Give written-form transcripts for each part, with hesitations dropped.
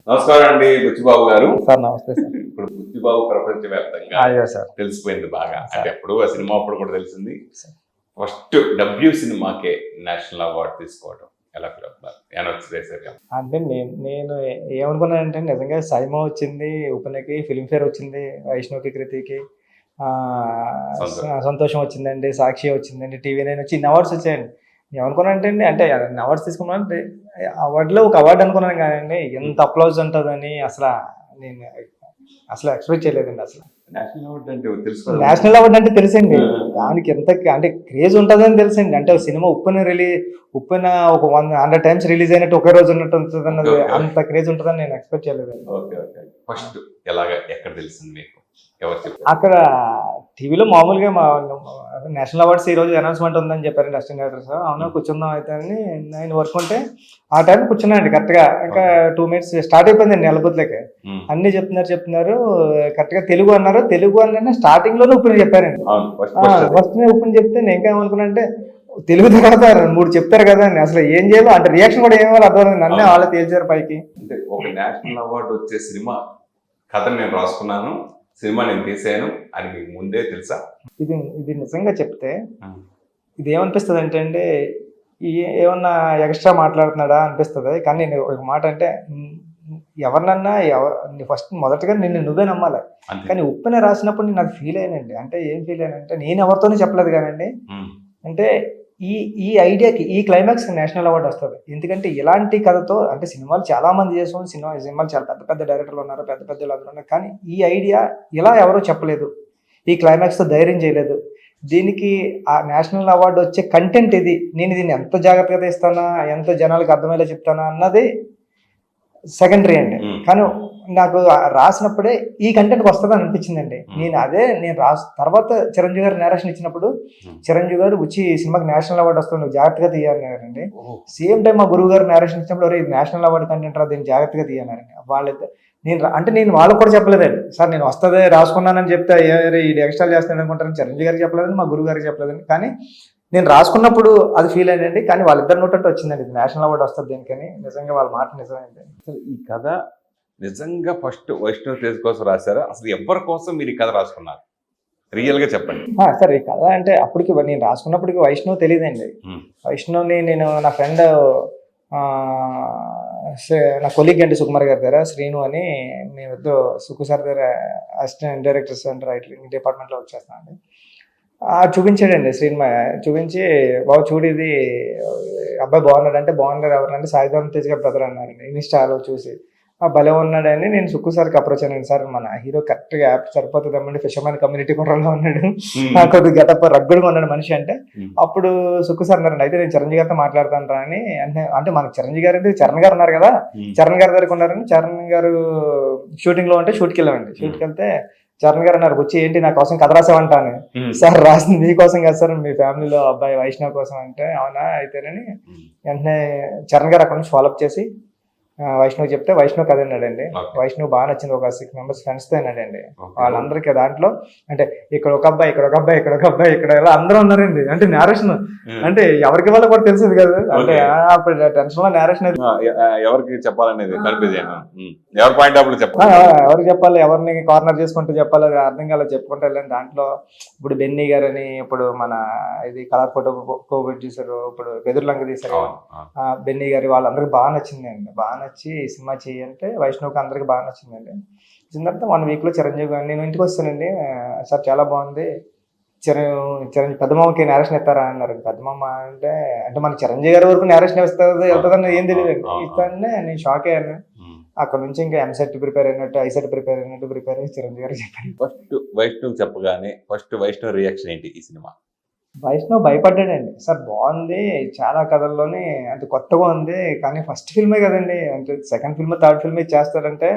నమస్కారం అండి బుచ్చిబాబు గారు. సార్ నమస్తే సార్. ఇప్పుడు బుచ్చిబాబు ప్రపంచవ్యాప్తంగా అయ్యో సార్. తెలిసిపోయింది బాగా. సార్. అంటే ఎప్పుడు ఆ సినిమా అప్పుడు కూడా తెలిసింది. సార్. ఫస్ట్ డబ్ల్యూ సినిమాకే నేషనల్ అవార్డు తీసుకోవడం ఎలా ఫీల్ అవుతున్నారు? యానివర్సరీ అంటే నేను ఏమనుకున్నానంటే నిజంగా సైమా వచ్చింది, ఉపనకి ఫిల్మ్‌ఫేర్ వచ్చింది, వైష్ణవ్‌కి, కృతికి సంతోషం వచ్చిందండి, సాక్షి వచ్చిందండి, టీవీ నైన్ వచ్చి ఇన్ని అవార్డ్స్ వచ్చాయండి. ఏమనుకున్నానంటే అండి అంటే అన్ని అవార్డ్స్ తీసుకున్నానంటే అవార్డులో ఒక అవార్డు అనుకున్నాను కానండి ఎంత అప్లౌజ్ ఉంటుందని నేను అసలు ఎక్స్పెక్ట్ చేయలేదండి అసలు. నేషనల్ అవార్డు అంటే తెలుసు. నేషనల్ అవార్డు అంటే తెలుసండి, దానికి ఎంత అంటే క్రేజ్ ఉంటుందని తెలుసండి. అంటే సినిమా ఉప్పెన ఒక 100 టైమ్స్ రిలీజ్ అయినట్టు ఒకే రోజు ఉన్నట్టు ఉంటుంది అన్నది అంత క్రేజ్ ఉంటుందని నేను ఎక్స్పెక్ట్ చేయలేదండి. Okay okay. ఫస్ట్ ఎలాగా ఎక్కడ తెలిసింది మీకు? ఎవరు చెప్పారు? అక్కడ టీవీలో మామూలుగా నేషనల్ అవార్డ్స్ ఈ రోజు అనౌన్స్మెంట్ ఉందని చెప్పారండి అసిస్టెంట్ డైరెక్టర్ సార్. అవునా కూర్చుందాం అయితే అని నేను వర్క్ ఉంటే ఆ టైం కూర్చున్నానండి కరెక్ట్గా. ఇంకా 2 minutes స్టార్ట్ అయిపోయిందండి నెలబుద్దులకి. అన్ని చెప్తున్నారు కరెక్ట్గా తెలుగు అన్న స్టార్టింగ్ లోనే ఉప్పుని చెప్పారండి. ఫస్ట్ ఉప్పుని చెప్తే నేను ఇంకా ఏమనుకున్నా అంటే తెలుగు తర్వాత 3 చెప్తారు కదా అని అసలు ఏం చేయాలో అంటే రియాక్షన్ కూడా ఏమో అర్థం నన్నే వాళ్ళే తేల్చారు పైకి. అంటే ఒక నేషనల్ అవార్డు వచ్చే సినిమా కథ నేను రాసుకున్నాను, సినిమా నేను తీసాను అని మీకు ముందే తెలుసా? ఇది నిజంగా చెప్తే ఇది ఏమనిపిస్తుంది అంటే అండి ఏమన్నా ఎక్స్ట్రా మాట్లాడుతున్నాడా అనిపిస్తుంది. కానీ నేను ఒక మాట అంటే ఎవరినన్నా ఫస్ట్ మొదటగా నువ్వే నమ్మాలి. కానీ ఉప్పెన రాసినప్పుడు నేను నాకు ఫీల్ అయ్యానండి. అంటే ఏం ఫీల్ అయ్యానంటే నేను ఎవరితోనే చెప్పలేదు కానండి, అంటే ఈ ఐడియాకి ఈ క్లైమాక్స్ నేషనల్ అవార్డు వస్తుంది. ఎందుకంటే ఇలాంటి కథతో అంటే సినిమాలు చాలా మంది చేసాం, సినిమాలు చాలా పెద్ద పెద్ద డైరెక్టర్లు ఉన్నారు, పెద్ద పెద్ద అందరూ ఉన్నారు. కానీ ఈ ఐడియా ఇలా ఎవరూ చెప్పలేదు, ఈ క్లైమాక్స్తో ధైర్యం చేయలేదు. దీనికి ఆ నేషనల్ అవార్డు వచ్చే కంటెంట్ ఇది. నేను దీన్ని ఎంత జాగ్రత్తగా తీస్తానా, ఎంత జనాలకు అర్థమయ్యేలా చెప్తానా అన్నది సెకండరీ అండి. కానీ నాకు రాసినప్పుడే ఈ కంటెంట్ వస్తుంది అని అనిపించిందండి. నేను తర్వాత చిరంజీవి గారు నేరేషన్ ఇచ్చినప్పుడు చిరంజీవి గారు వచ్చి సినిమాకి నేషనల్ అవార్డు వస్తుంది జాగ్రత్తగా తీయాలన్నారండి. సేమ్ టైం మా గురువు గారు నేరేషన్ ఇచ్చినప్పుడు నేషనల్ అవార్డు కంటెంట్ రా దీన్ని జాగ్రత్తగా తీయాలన్నారండి. వాళ్ళైతే నేను వాళ్ళకు కూడా చెప్పలేదండి. సార్ నేను వస్తుంది రాసుకున్నానని చెప్తే ఈ ఎక్స్ట్రా చేస్తాను అనుకుంటారని చిరంజీవి గారికి చెప్పలేదండి, మా గురువు గారికి చెప్పలేదండి. కానీ నేను రాసుకున్నప్పుడు అది ఫీల్ అయ్యండి. కానీ వాళ్ళిద్దరు నోటంటే వచ్చిందండి ఇది నేషనల్ అవార్డు వస్తుంది దేనికని. నిజంగా వాళ్ళ మాట నిజమైంది. అసలు ఈ కథ నిజంగా ఫస్ట్ వైష్ణవ్ తేజ్ కోసం రాశారా? అసలు ఎవరి కోసం మీరు ఈ కథ రాసుకున్నారు? రియల్ గా చెప్పండి. సార్ ఈ కథ అంటే అప్పటికి నేను రాసుకున్నప్పటికి వైష్ణవ్ తెలియదండి. వైష్ణవ్ని నేను నా ఫ్రెండ్ నా కొలీగ్ అండి సుకుమార్ గారి దగ్గర శ్రీను అని మేమిద్దరు సుకు సార్ దగ్గర అసిస్టెంట్ డైరెక్టర్స్ అండ్ రైటింగ్ డిపార్ట్మెంట్లో వర్క్ చేస్తానండి. చూపించాడండి శ్రీను చూపించి బాబు చూడు ఇది అబ్బాయి బాగున్నాడు అంటే బాగున్నారు ఎవరంటే సాయిధరం తేజ్ గారు బ్రదర్ అన్నారండి. ఇన్స్టాలో చూసి భలే ఉన్నాడని నేను సుక్కు సార్కి అప్రోచ్ అయ్యాను. సార్ మన హీరో కరెక్ట్గా యాప్ సరిపోతుంది అమ్మండి, ఫిషర్మెన్ కమ్యూనిటీ కుర్రలో ఉన్నాడు, కొద్దిగా గెటప్ రగ్గుడుగా ఉన్నాడు మనిషి అంటే. అప్పుడు సుక్కు సార్ అన్నారండి అయితే నేను చిరంజీవి గారితో మాట్లాడతాను రా అని. అంటే మనకు చిరంజీవి గారు అంటే చరణ్ గారు ఉన్నారు కదా, చరణ్ గారి దగ్గరకు ఉన్నారని చరణ్ గారు షూటింగ్లో ఉంటే షూట్కి వెళ్ళామండి. షూట్కి వెళ్తే చరణ్ గారు అన్నారు వచ్చి ఏంటి నా కోసం కథ రాసావంటా అని. సార్ రాసింది మీకోసం కదా సార్, మీ ఫ్యామిలీలో అబ్బాయి వైష్ణవ్ కోసం అంటే అవునా అయితేనని వెంటనే చరణ్ గారు అక్కడ నుంచి ఫాలోఅప్ చేసి వైష్ణవ్ చెప్తే వైష్ణవ్ కథ అన్నాడండి. వైష్ణవ్ బాగా నచ్చింది, ఒక 6 members ఫ్రెండ్స్తో అన్నాడండి. వాళ్ళందరికీ దాంట్లో అంటే ఇక్కడ ఒక అబ్బాయి ఇక్కడ ఒక అబ్బాయి ఇక్కడ ఒక అబ్బాయి ఇక్కడ ఇలా అందరూ ఉన్నారండి. అంటే నేరేషన్ అంటే ఎవరికి వాళ్ళకి కూడా తెలిసింది కదా, అంటే అప్పుడు టెన్షన్ లో నేరేషన్ ఎవరికి చెప్పాలనేది ఎవరి పాయింట్ ఆఫ్ ఎవరికి చెప్పాలి, ఎవరిని కార్నర్ చేసుకుంటూ చెప్పాలి, అది అర్థం కాలేదు చెప్పుకుంటూ వెళ్ళండి. దాంట్లో ఇప్పుడు బెన్నీ గారు అని ఇప్పుడు మన ఇది కలర్ ఫోటో కోవిడ్ తీశారు, ఇప్పుడు బెదుర్లంక తీశారు బెన్నీ గారు, వాళ్ళందరికీ బాగా నచ్చిందండి. బాగా నచ్చి సినిమా చేయంటే వైష్ణవ్కి అందరికి బాగా నచ్చిందండి. వచ్చిన తర్వాత 1 weekలో చిరంజీవి గారు నేను ఇంటికి వస్తానండి, సార్ చాలా బాగుంది చిరంజీవి పెద్దమామకి నేరేషన్ ఇస్తారా అన్నారు. పెద్దమామ అంటే మన చిరంజీవి గారి వరకు నేరేషన్ వెళ్తుందని ఏం తెలియదండి. ఇస్తానే నేను షాక్ అయ్యాను. అక్కడ నుంచి ఇంకా ఎంసెట్ ప్రిపేర్ అయినట్టు ఐసెట్ ప్రిపేర్ అయ్యి చిరంజీవి గారు చెప్పాను. ఫస్ట్ వైష్ణవ్ చెప్పగానే ఫస్ట్ వైష్ణవ్ రియాక్షన్ ఏంటి ఈ సినిమా? వైష్ణవ్ భయపడ్డాడండి. సార్ బాగుంది చాలా కథల్లోనే అంటే కొత్తగా ఉంది, కానీ ఫస్ట్ ఫిల్మే కదండి, అంటే సెకండ్ ఫిల్మ్ థర్డ్ ఫిల్మే చేస్తారంటే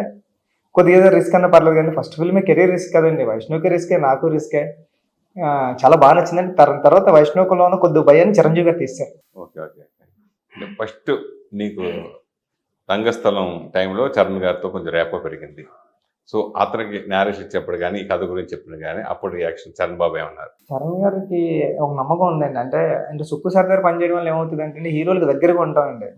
కొద్దిగా ఏదో రిస్క్ అన్న పర్లేదు, కానీ ఫస్ట్ ఫిల్మే కెరీర్ రిస్క్ కదండి. వైష్ణవ్కి రిస్కే, నాకు రిస్కే. చాలా బాగా నచ్చిందండి. తర్వాత వైష్ణవ్లోనూ కొద్దిగా భయాన్ని చిరంజీవి గారు తీశారు. Okay okay. ఫస్ట్ నీకు రంగస్థలం టైంలో చరణ్ గారితో కొంచెం రేపో పెరిగింది, సో అతనికి నేరేషన్ ఇచ్చేప్పుడు కానీ ఈ కథ గురించి చెప్పిన కానీ అప్పుడు రియాక్షన్ చరణ్ బాబు ఏమన్నారు? చరణ్ గారికి ఒక నమ్మకం ఉందండి. అంటే సుక్కు సార్ దగ్గర పనిచేయడం వల్ల ఏమవుతుంది అంటే హీరోలకు దగ్గరగా ఉంటామండి.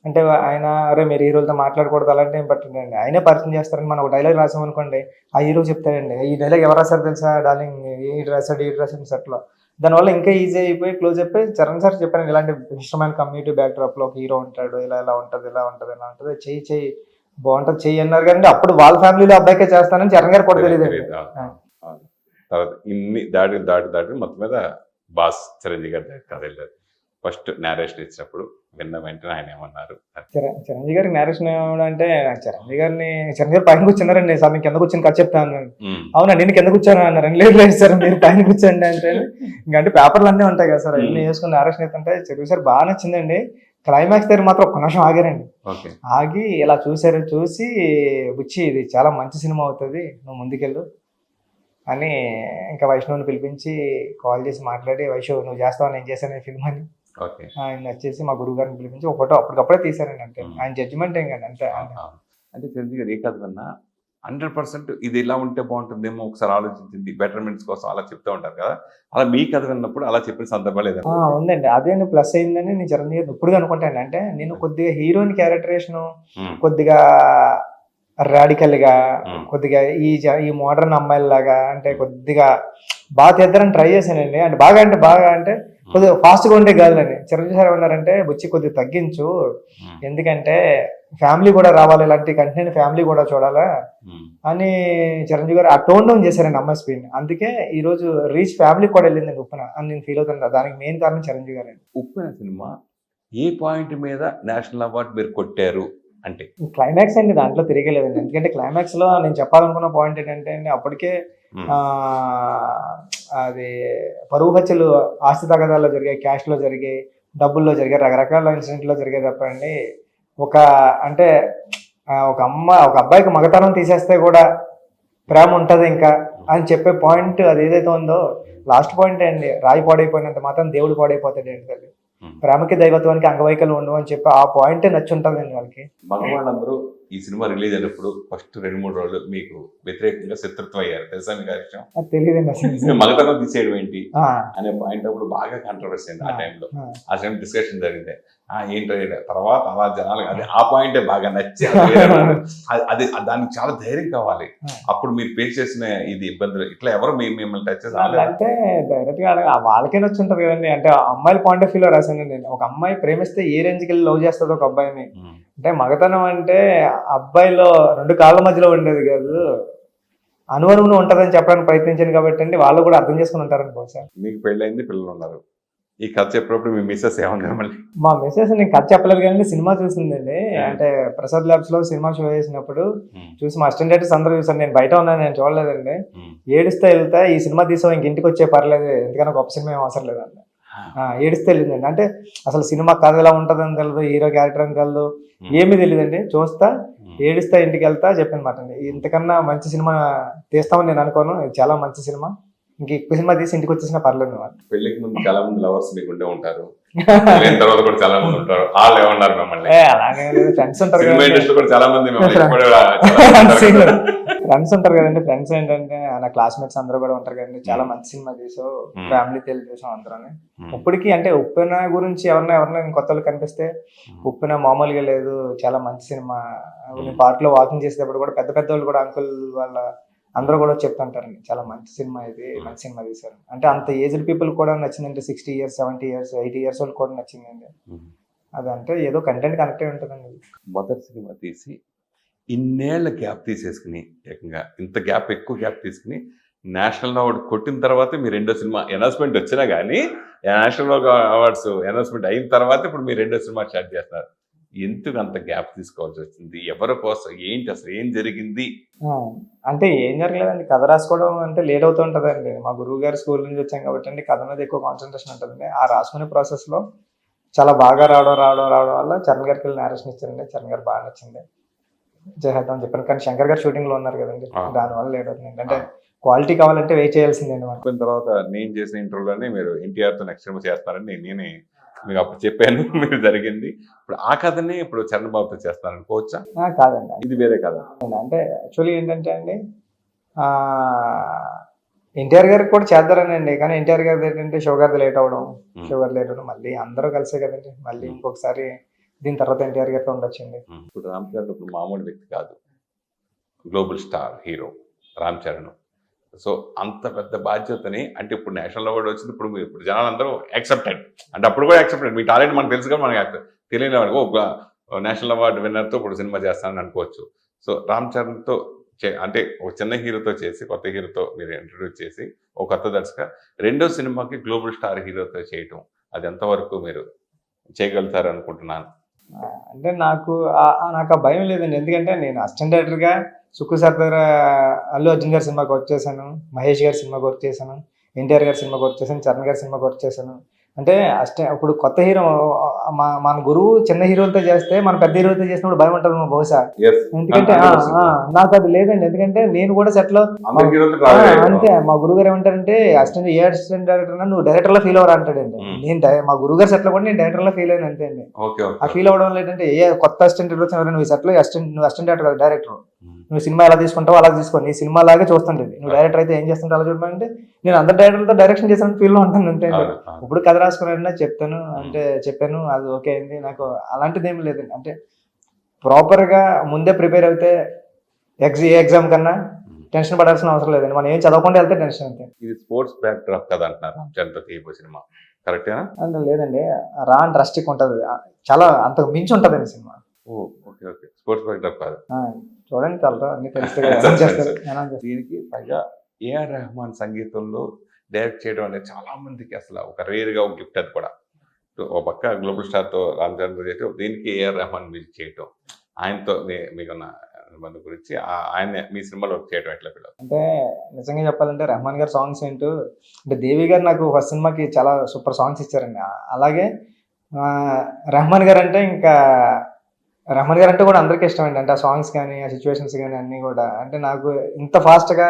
అంటే ఆయన అరే మీరు హీరోలతో మాట్లాడకూడదు అలాంటి ఏం పట్టిందండి, ఆయనే పరిచయం చేస్తారని మనం ఒక డైలాగ్ రాసామనుకోండి, ఆ హీరో చెప్తాడండి ఈ డైలాగ్ ఎవరు రాశారు తెలుసా డార్లింగ్, ఈ రాశాడు సెట్లో. దానివల్ల ఇంకా ఈజీ అయిపోయి క్లోజ్ అయిపోయి చరణ్ సార్ చెప్పాను ఇలాంటి ఇష్టమైన కమ్యూనిటీ బ్యాక్డ్రాప్ లో ఒక హీరో ఉంటాడు, ఇలా ఉంటుంది ఇలా ఉంటుంది చెయ్యి బాగుంటది చెయ్యి అన్నారు. కానీ అప్పుడు వాళ్ళ ఫ్యామిలీలో అబ్బాయికే చేస్తానని చరణ్ గారు కూడా తెలియదు. తర్వాత ఇన్ని దాటి మొత్తం మీద బాస్ చిరంజీవి గారి కథ వెళ్ళారు. ఫస్ట్ నేరేషన్ ఇచ్చినప్పుడు విన్న వెంటనే ఆయన ఏమన్నారు? చిరంజీవి గారికి నేరేషన్ ఏమంటే చిరంజీవి గారు పైన కూర్చున్నారండి, సార్ నేను కింద కూర్చొని కథ చెప్తాను. అవునా నేను కింద కూర్చోను అన్నారు. లేదు సార్ మీరు పైన కూర్చోండి అంటే, ఇంకంటే పేపర్లు అన్నీ ఉంటాయి కదా సార్, అన్ని వేసుకుని నేరేషన్ అవుతుంటే చిరంజీవి సార్ బాగా నచ్చిందండి. క్లైమాక్స్ దగ్గర మాత్రం ఒక్క నిమిషం ఆగారండి. ఆగి ఇలా చూసి బుచ్చి ఇది చాలా మంచి సినిమా అవుతుంది నువ్వు ముందుకెళ్ళు అని ఇంకా వైష్ణవ్ని పిలిపించి కాల్ చేసి మాట్లాడి, వైష్ణవ్ నువ్వు చేస్తావు నేను చేశాను ఫిల్మ్ అని ఆయన వచ్చేసి మా గురువు గారిని పిలిపించి ఒక ఫోటో అప్పటికప్పుడే తీశారండి. అంటే ఆయన జడ్జిమెంట్ ఏం కానీ అంతే. అంటే చిరంజీవి గారు ఏ కథ విన్నా 100% ఇది ఇలా ఉంటే బాగుంటుందేమో ఒకసారి ఆలోచించింది బెటర్మెంట్స్ కోసం అలా చెప్తూ ఉంటారు కదా, అలా మీ కథ విన్నప్పుడు అలా చెప్పిన సందర్భాలు ఏదైనా? ఉందండి. అదే ప్లస్ అయిందని నేను చిరంజీవి గారు ఇప్పుడు అనుకుంటాను. అంటే నేను కొద్దిగా హీరోయిన్ క్యారెక్టరేషన్ కొద్దిగా రాడికల్ గా కొద్దిగా ఈ మోడర్న్ అమ్మాయిలాగా అంటే కొద్దిగా బాగా తీద్దారని ట్రై చేశానండి. అంటే బాగా అంటే కొద్దిగా ఫాస్ట్గా ఉండే కాదులని చిరంజీవి సార్ ఏమన్నారంటే బుచ్చి కొద్దిగా తగ్గించు, ఎందుకంటే ఫ్యామిలీ కూడా రావాలి, ఇలాంటి కంటెంట్ ఫ్యామిలీ కూడా చూడాలా అని చిరంజీవి గారు ఆ టోన్ డౌన్ చేశారండి అమ్మాయి స్పీడ్. అందుకే ఈ రోజు రీచ్ ఫ్యామిలీ కూడా వెళ్ళిందండి ఉప్పెన అని నేను ఫీల్ అవుతాను. దానికి మెయిన్ కారణం చిరంజీవి గారు. ఉప్పెన సినిమా ఏ పాయింట్ మీద నేషనల్ అవార్డు మీరు కొట్టారు అంటే? క్లైమాక్స్ అండి, దాంట్లో తిరగలేదండి. ఎందుకంటే క్లైమాక్స్ లో నేను చెప్పాలనుకున్న పాయింట్ ఏంటంటే అండి, అప్పటికే అది పరువు హత్యలు ఆస్తి తగాదాల్లో జరిగాయి, క్యాష్ లో జరిగాయి, డబ్బుల్లో జరిగాయి, రకరకాల ఇన్సిడెంట్లో జరిగాయి తప్పండి. అంటే ఒక అబ్బాయికి మగతనం తీసేస్తే కూడా ప్రేమ ఉంటుంది ఇంకా అని చెప్పే పాయింట్ అది ఏదైతే ఉందో లాస్ట్ పాయింట్ అండి. రాయి పాడైపోయినంత మాత్రం దేవుడు పాడైపోతాడు ఏంటి అది, ప్రేమకి దైవత్వానికి అంగవైకల్యం ఉండవు అని చెప్పి ఆ పాయింటే నచ్చి ఉంటుందండి వాళ్ళకి. మగవాళ్ళందరూ ఈ సినిమా రిలీజ్ అయినప్పుడు ఫస్ట్ 2-3 రోజులు మీకు వ్యతిరేకంగా శత్రుత్వం అయ్యారు తెలుసా మీకు ఆ విషయం? తెలియదండి అసలు. మగతనం తీసేయడం ఏంటి అనే పాయింట్ అప్పుడు బాగా కాంట్రవర్సీ అయింది. ఆ టైంలో ఆ టైం డిస్కషన్ జరిగింది. ఏంటో తర్వాత అలా జనాలు అదే ఆ పాయింటే బాగా నచ్చి అది దానికి చాలా ధైర్యం కావాలి. అప్పుడు మీరు ఫేస్ చేసిన ఇది ఇబ్బందులు ఇట్లా ఎవరు మిమ్మల్ని టచ్ చేసి అంటే డైరెక్ట్ గా వాళ్ళకే నచ్చి ఉంటది కదండి. అంటే అమ్మాయిల పాయింట్ ఆఫ్ వ్యూలో రాశాను నేను. ఒక అమ్మాయి ప్రేమిస్తే ఏ రేంజ్కి వెళ్ళి లవ్ చేస్తుంది ఒక అబ్బాయిని. అంటే మగతనం అంటే అబ్బాయిలో 2 కాళ్ళ మధ్యలో ఉండేది కాదు, అనువనువును ఉంటదని చెప్పడానికి ప్రయత్నించాను కాబట్టి అండి వాళ్ళు కూడా అర్థం చేసుకుని ఉంటారని బహుశా. మీకు పెళ్ళైంది, పిల్లలు ఉన్నారు. ఈ కథ చెప్పినప్పుడు మీ మిస్సెస్ ఏమన్నా? మా మిస్సెస్ నేను కథ చెప్పలేదు కానీ సినిమా చూసిందండి. అంటే ప్రసాద్ ల్యాబ్స్ లో సినిమా షో చేసినప్పుడు చూసి మా అసిస్టెంట్ డైరెక్టర్స్ అందరూ చూసాను. నేను బయట ఉన్నాను, నేను చూడలేదండి. ఏడుస్తే వెళ్తా ఈ సినిమా తీసాం ఇంక ఇంటికి వచ్చే పర్లేదు, ఎందుకన్నా గొప్ప సినిమా ఏం అవసరం లేదండి. ఏడుస్తే వెళ్ళిందండి. అంటే అసలు సినిమా కథ ఎలా ఉంటుందని తెలియదు, హీరో క్యారెక్టర్ అని తెలియదు, ఏమీ తెలియదండి. చూస్తా ఏడుస్తా ఇంటికి వెళ్తా చెప్పినమాట అండి. ఇంతకన్నా మంచి సినిమా తీస్తామని నేను అనుకోను, చాలా మంచి సినిమా, ఇంక ఎక్కువ సినిమా తీసి ఇంటికి వచ్చేసినా పర్లేదు. పెళ్లికి ముందు చాలా మంది లవర్స్ మీకు ఉండే ఉంటారు, తర్వాత కూడా చాలా మంది ఉంటారు. వాళ్ళు ఏమన్నారు మిమ్మల్ని? అలాగే ఫ్రెండ్స్ ఉంటారు చాలా మంది ఫ్రెండ్స్ ఉంటారు కదండి. ఫ్రెండ్స్ ఏంటంటే నా క్లాస్మేట్స్ అందరూ కూడా ఉంటారు కదండి, చాలా మంచి సినిమా తీసావు, ఫ్యామిలీ తెలిసి చూసాం అందరూ. ఇప్పటికీ అంటే ఉప్పెన గురించి ఎవరైనా కొత్త వాళ్ళు కనిపిస్తే ఉప్పెన మామూలుగా లేదు, చాలా మంచి సినిమా. పార్క్ లో వాకింగ్ చేసేటప్పుడు కూడా పెద్ద పెద్ద వాళ్ళు కూడా అంకుల్ వాళ్ళ అందరూ కూడా చెప్తుంటారండి చాలా మంచి సినిమా ఇది, మంచి సినిమా తీశారు. అంటే అంత ఏజ్డ్ పీపుల్ కూడా నచ్చిందంటే 60 years 70 years 80 years వాళ్ళు కూడా నచ్చిందండి. అదంటే ఏదో కంటెంట్ కనెక్ట్ అయి ఉంటుందండి. మొదటి సినిమా తీసి ఇన్నేళ్ల గ్యాప్ తీసేసుకుని, ఏకంగా ఇంత ఎక్కువ గ్యాప్ తీసుకుని నేషనల్ అవార్డు కొట్టిన తర్వాత మీ రెండో సినిమా అనౌన్స్మెంట్ వచ్చినా కానీ నేషనల్ అవార్డ్స్ అనౌన్స్మెంట్ అయిన తర్వాత ఇప్పుడు మీ రెండో సినిమా స్టార్ట్ చేస్తున్నారు. ఎందుకు అంత గ్యాప్ తీసుకోవాల్సి వచ్చింది? ఎవరి కోసం? ఏంటి అసలు ఏం జరిగింది? అంటే ఏం జరగలేదండి, కథ రాసుకోవడం అంటే లేట్ అవుతూ ఉంటుందండి. మా గురువు గారు స్కూల్ నుంచి వచ్చాం కాబట్టి అండి కథ మీద ఎక్కువ కాన్సన్ట్రేషన్ ఉంటుందండి. ఆ రాసుకునే ప్రాసెస్ లో చాలా బాగా రావడం వల్ల చరణ్ గారికి వెళ్ళి నేరేషన్ ఇచ్చారండి. చరణ్ గారు బాగా నచ్చింది, చేద్దాం చెప్పాను. కానీ శంకర్ గారు షూటింగ్ లో ఉన్నారు కదండి, దానివల్ల లేట్ అవుతుంది. అంటే క్వాలిటీ కావాలంటే వెయిట్ చేయాల్సిందండి. అనుకున్న తర్వాత నేను చేసిన ఇంటర్వ్యూలోనే మీరు ఎన్టీఆర్ తో నెక్స్ట్ సినిమా చేస్తారని నేనే మీకు అప్పుడు చెప్పాను మీరు జరిగింది. ఇప్పుడు ఆ కథని ఇప్పుడు చరణ్ బాబుతో చేస్తారనుకోవచ్చా? కాదండి. ఇది వేరే కథ. అంటే యాక్చువల్లీ ఏంటంటే అండి, ఎన్టీఆర్ గారికి కూడా చేద్దారనండి. కానీ ఎన్టీఆర్ గారిది ఏంటంటే షుగర్ది లేట్ అవ్వడం, మళ్ళీ అందరూ కలిసే కదండి. మళ్ళీ ఇంకొకసారి దీని తర్వాత ఎన్టీఆర్ గారితో ఉండొచ్చండి. ఇప్పుడు రామ్ చరణ్ ఇప్పుడు మామూలు వ్యక్తి కాదు, global star hero Ram Charan. So అంత పెద్ద బాధ్యతని అంటే ఇప్పుడు నేషనల్ అవార్డు వచ్చింది, ఇప్పుడు జనాలందరూ యాక్సెప్టెడ్, అంటే అప్పుడు కూడా యాక్సెప్టెడ్. మీ టాలెంట్ మనకు తెలుసు కదా, మనకి తెలియని వాడికి ఒక నేషనల్ అవార్డు విన్నర్తో ఇప్పుడు సినిమా చేస్తానని అనుకోవచ్చు. సో రామ్ చరణ్తో అంటే ఒక చిన్న హీరోతో చేసి కొత్త హీరోతో మీరు ఇంట్రడ్యూస్ చేసి ఒక కొత్త దర్శక రెండో సినిమాకి గ్లోబల్ స్టార్ హీరోతో చేయటం, అది ఎంతవరకు మీరు చేయగలుగుతారు అనుకుంటున్నాను. అంటే నాకు ఆ భయం లేదండి. ఎందుకంటే నేను అసిస్టెంట్ డైరెక్టర్గా సుక్కు సార్ దగ్గర అల్లు అర్జున్ గారి సినిమాకి వర్క్ చేశాను, మహేష్ గారి సినిమాకి వర్క్ చేశాను, ఎన్టీఆర్ గారి సినిమాకి వర్క్ చేశాను, చరణ్ గారి సినిమాకి వర్క్ చేశాను. అంటే ఇప్పుడు కొత్త హీరో మన గురువు చిన్న హీరోలతో చేస్తే మన పెద్ద హీరోతో చేసినప్పుడు భయం ఉంటుంది బహుశా. ఎందుకంటే నాకు అది లేదండి. ఎందుకంటే నేను కూడా సెట్లో అంతే, మా గురువు గారు ఏమంటారంటే అసిస్టెంట్ డైరెక్టర్ నువ్వు డైరెక్టర్ లో ఫీల్ అవ్వరా అంటాడండి. మా గురువు గారు సెట్లో కూడా నేను డైరెక్టర్ లో ఫీల్ అయినా అంతే అండి. ఆ ఫీల్ అవ్వడం వల్ల ఏంటంటే ఏ కొత్త అసిస్టెంట్ వచ్చిన నువ్వు సెట్లో నువ్వు అసిస్టెంట్ డైరెక్టర్ కాదు, డైరెక్టర్. నువ్వు సినిమా ఎలా తీసుకుంటావు అలా తీసుకో, నీ సినిమా లాగే చూస్తుంటది. నువ్వు డైరెక్టర్ అయితే ఏం చేస్తుంటావు అలా చూడమంటే నేను అందరు డైరెక్టర్లతో డైరెక్షన్ చేసిన ఫీల్ లో ఉంటాను అంతే. ఇప్పుడు కథ రాసుకున్నా చెప్తాను అంటే చెప్పాను, అది ఓకే అయింది. నాకు అలాంటిది ఏమి లేదండి. అంటే ప్రాపర్ గా ముందే ప్రిపేర్ అయితే ఏ ఎగ్జామ్ కన్నా టెన్షన్ పడాల్సిన అవసరం లేదండి. మనం ఏం చదవకుండా వెళ్తే టెన్షన్ అంతే. ఇది స్పోర్ట్స్ బ్యాక్ డ్రాప్ కదా అంటున్నారు జనతో తీయబో సినిమా, కరెక్టేనా? అంటే లేదండి, రా అండ్ రస్టిక్ ఉంటది, చాలా అంతకు మించి ఉంటదండి cinema. Okay okay, sports back drop కాదు. చూడండి చాలా అన్ని తెలుస్తాయి. దీనికి పైగా ఏఆర్ రెహమాన్ సంగీతంలో డైరెక్ట్ చేయడం అనేది చాలా మందికి అసలు ఒక రేర్గా ఒక గిఫ్ట్. అది కూడా ఒక పక్క గ్లోబల్ స్టార్తో రామ్ చరణ్ చేయటం, దీనికి ఏఆర్ రెహమాన్ మ్యూజిక్ చేయటం, ఆయనతో మీకున్న అనుబంధం గురించి ఆయన మీ సినిమాలో చేయడం ఎట్లా ఫీల్? అంటే నిజంగా చెప్పాలంటే రెహమాన్ గారి సాంగ్స్ ఏంటో, అంటే దేవి గారు నాకు ఫస్ట్ సినిమాకి చాలా సూపర్ సాంగ్స్ ఇచ్చారండి. అలాగే రెహమాన్ గారు అంటే కూడా అందరికీ ఇష్టమండి. అంటే ఆ సాంగ్స్ కానీ ఆ సిచ్యువేషన్స్ కానీ అన్నీ కూడా, అంటే నాకు ఇంత ఫాస్ట్గా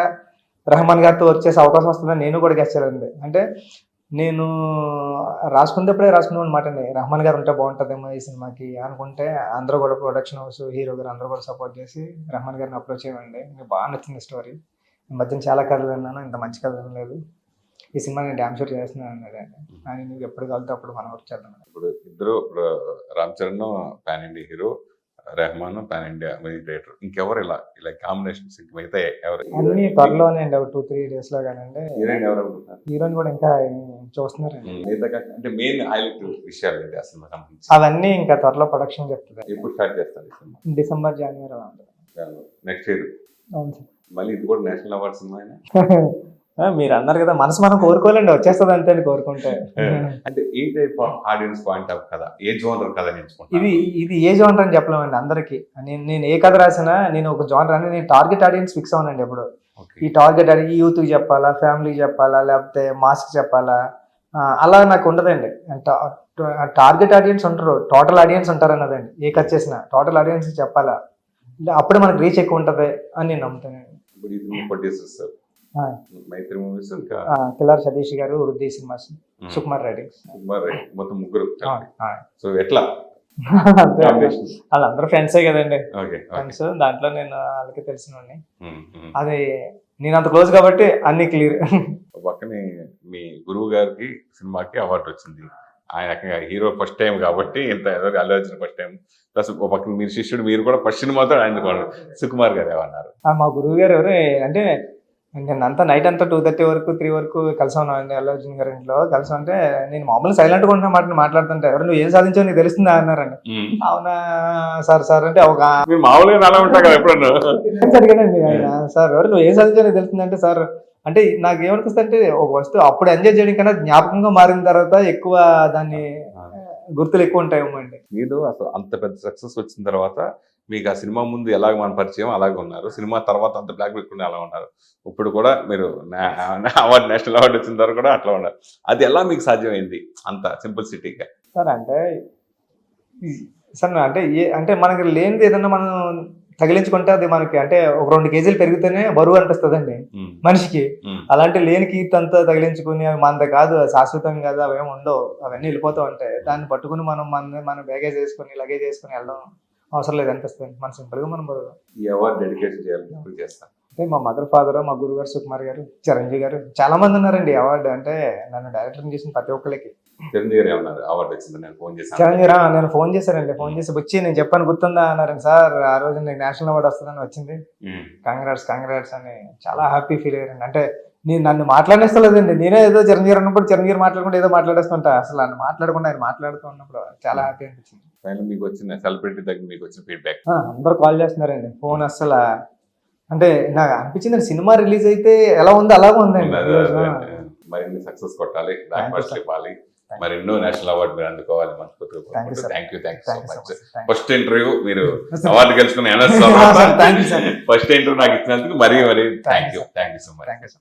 రెహమాన్ గారితో వర్క్ చేసే అవకాశం వస్తుందని నేను కూడా గెస్ చేయలేదండి. అంటే నేను రాసుకునేప్పుడే రాసుకునే అనమాట అండి, రెహమాన్ గారు ఉంటే బాగుంటుందేమో ఈ సినిమాకి అనుకుంటే అందరూ కూడా ప్రొడక్షన్ హౌస్, హీరో గారు అందరూ కూడా సపోర్ట్ చేసి రెహమాన్ గారిని అప్రోచ్ చేయండి. మీకు బాగా నచ్చింది స్టోరీ, ఈ మధ్యన చాలా కథలు విన్నాను, ఇంత మంచి కథ వినలేదు, ఈ సినిమా నేను డ్యామ్ షూట్ చేస్తున్నాను అన్నాడండి. ఆయన నువ్వు ఎప్పుడు కలితే అప్పుడు మనం వర్క్ చేద్దాం. ఇప్పుడు ఇద్దరు Ram Charan pan India hero, Rahman pan India music director, ఇంకెవరు ఇలా కాంబినేషన్స్ ఇంక మిగతా ఎవరు? అన్ని త్వరలోనే అండి, ఒక 2-3 days లో కానండి. హీరోయిన్ ఎవరు అనుకుంటున్నారు? హీరోయిన్ కూడా ఇంకా చూస్తున్నారండి. అంటే మెయిన్ హైలైట్ విషయాలు ఏంటి అసలు సంబంధించి? అవన్నీ ఇంకా త్వరలో ప్రొడక్షన్ చెప్తుంది. ఎప్పుడు స్టార్ట్ చేస్తారు ఈ cinema? December January next year. అవును సార్. మళ్ళీ ఇది కూడా నేషనల్ అవార్డ్ సినిమా. మీరు అన్నారు కదా, మనసు మనం కోరుకోలేండి, వచ్చేస్తుంది అంతే అని కోరుకుంటే. అంటే ఏ type of audience point of కదా, ఏ జోనర్ కథ ఎంచుకుంటారు? ఇది ఏ జోనర్ అని చెప్పలేమండి అందరికి. నేను ఏ కథ రాసినా నేను ఒక జోనర్ అని నేను టార్గెట్ ఆడియన్స్ ఫిక్స్ అవునండి ఎప్పుడు. ఈ టార్గెట్ ఆడియన్స్ ఈ యూత్కి చెప్పాలా, ఫ్యామిలీకి చెప్పాలా, లేకపోతే మాస్కి చెప్పాలా, అలా నాకు ఉండదండి. టార్గెట్ ఆడియన్స్ ఉంటారు, టోటల్ ఆడియన్స్ ఉంటారు అన్నదండి. ఏ కథ చేసినా టోటల్ ఆడియన్స్ చెప్పాలా, అప్పుడే మనకు రీచ్ ఎక్కువ ఉంటుంది అని నేను నమ్ముతానండి. మైత్రి మూవీస్, ఇంకా కిలార్ సతీష్ గారు, వృద్ధి సినిమాస్, సుకుమార్ రైటింగ్స్, మొత్తం ముగ్గురు. సో ఎట్లా వాళ్ళందరూ ఫ్రెండ్సే కదండి, ఫ్రెండ్స్. దాంట్లో నేను వాళ్ళకి తెలిసినోడిని, అది నేను అంత క్లోజ్ కాబట్టి అన్ని క్లియర్. పక్కనే మీ గురువు గారికి సినిమాకి అవార్డు వచ్చింది, ఆయన హీరో ఫస్ట్ టైం కాబట్టి ఇంత Allu Arjun first time, plus ఒక పక్కన మీరు శిష్యుడు, మీరు కూడా ఫస్ట్ సినిమాతో ఆయన సుకుమార్ గారు ఏమన్నారు? మా గురువు గారు ఎవరు అంటే, నేను అంతా నైట్ అంతా 2:30 వరకు 3 వరకు కలిసి ఉన్నామండి అల్లు అర్జున్ గారి ఇంట్లో. కలిసి అంటే నేను మామూలుగా సైలెంట్గా ఉంటున్న మాట మాట్లాడుతుంటే, ఎవరు నువ్వు ఏం సాధించావు నీకు తెలుస్తుందా అన్నారండి. అవునా సార్ అంటే ఒక మామూలుగా అలా ఉంటా కదా ఎప్పుడన్నా అడిగానండి ఆయన, సార్ ఎవరు నువ్వు ఏం సాధించావు నీకు తెలుస్తుందంటే, సార్ అంటే నాకు ఏమనిపిస్తుంది అంటే, ఒక వస్తువు అప్పుడు ఎంజాయ్ చేయడం కన్నా జ్ఞాపకంగా మారిన తర్వాత ఎక్కువ దాన్ని గుర్తులు ఎక్కువ ఉంటాయేమో అండి. మీరు అసలు అంత పెద్ద సక్సెస్ వచ్చిన తర్వాత మీకు ఆ సినిమా ముందు ఎలాగ మన పరిచయం అలాగే ఉన్నారు, సినిమా తర్వాత అంత బ్లాక్ పెట్టుకుని అలా ఉన్నారు, ఇప్పుడు కూడా మీరు అవార్డు నేషనల్ అవార్డు వచ్చిన తర్వాత కూడా అట్లా ఉన్నారు. అది ఎలా మీకు సాధ్యమైంది అంత సింప్లిసిటీగా? సార్ అంటే సార్ అంటే అంటే మనకి లేనిది ఏదన్నా మనం తగిలించుకుంటే అది మనకి అంటే ఒక 2 కేజీలు పెరిగితేనే బరువు అనిపిస్తుందండి ఉమ్, మనిషికి. ఉమ్, అలాంటి లేని కీర్తి అంతా తగిలించుకుని అవి మనది కాదు, అది శాశ్వతం కాదు, అవేమి ఉండవు, అవన్నీ వెళ్ళిపోతూ ఉంటాయి. దాన్ని పట్టుకుని మన బ్యాగేజ్ వేసుకుని లగేజ్ వేసుకుని వెళ్ళడం అవసరం లేదు అనిపిస్తుంది. మన సింపుల్ గా మనం బతుకుదాం. ఈ అవార్డు డెడికేషన్ చేయాలని ఎవరు చేస్తాను. అంటే మా మదర్ ఫాదర్, మా గురువు గారు సుకుమార్ గారు, చిరంజీవి గారు, చాలా మంది ఉన్నారండి. అవార్డు అంటే నన్ను డైరెక్టర్ చేసిన ప్రతి ఒక్కరికి. చిరంజీవి గారు ఏమన్నారు అవార్డు వచ్చింది నేను ఫోన్ చేశాను. చిరంజీవి నేను ఫోన్ చేశానండి. ఫోన్ చేసి వచ్చి నేను చెప్పాను గుర్తుందా అన్నారండి. సార్ ఆ రోజు నీకు నేషనల్ అవార్డు వస్తుందని వచ్చింది, ఉమ్, కంగ్రాట్స్ అని చాలా హ్యాపీ ఫీల్ అయ్యారండి. అంటే నేను నన్ను మాట్లాడేస్తలేదండి, నేనే ఏదో చిరంజీవి అన్నప్పుడు చిరంజీవి మాట్లాడుకుంటే ఏదో మాట్లాడేస్తుంటా, అసలు నన్ను మాట్లాడకుండా ఆయన మాట్లాడుతూ ఉన్నప్పుడు చాలా హ్యాపీ అనిపించింది. పైన మీకు వచ్చిన సెలబ్రిటీ దగ్గర మీకు వచ్చిన ఫీడ్బ్యాక్. అందరూ కాల్ చేస్తున్నారండి, ఫోన్ అస్సలు అంటే నాకు అనిపించింది సినిమా రిలీజ్ అయితే ఎలా ఉందో అలాగే ఉందండి ఈ రోజు. మరిన్ని సక్సెస్ కొట్టాలి, Thank you, block buster sir. ఇవ్వాలి, మరి ఎన్నో నేషనల్ అవార్డు మీరు అందుకోవాలి మనస్ఫూర్తిగా. Thank you, sir. Thank you so Thank you so much. much. Thank you. First interview మీరు Sir. అవార్డు గెలుచుకున్న Thank you, sir. First interview నాకు ఇచ్చినందుకు మరీ thank you so much. Thank you, sir.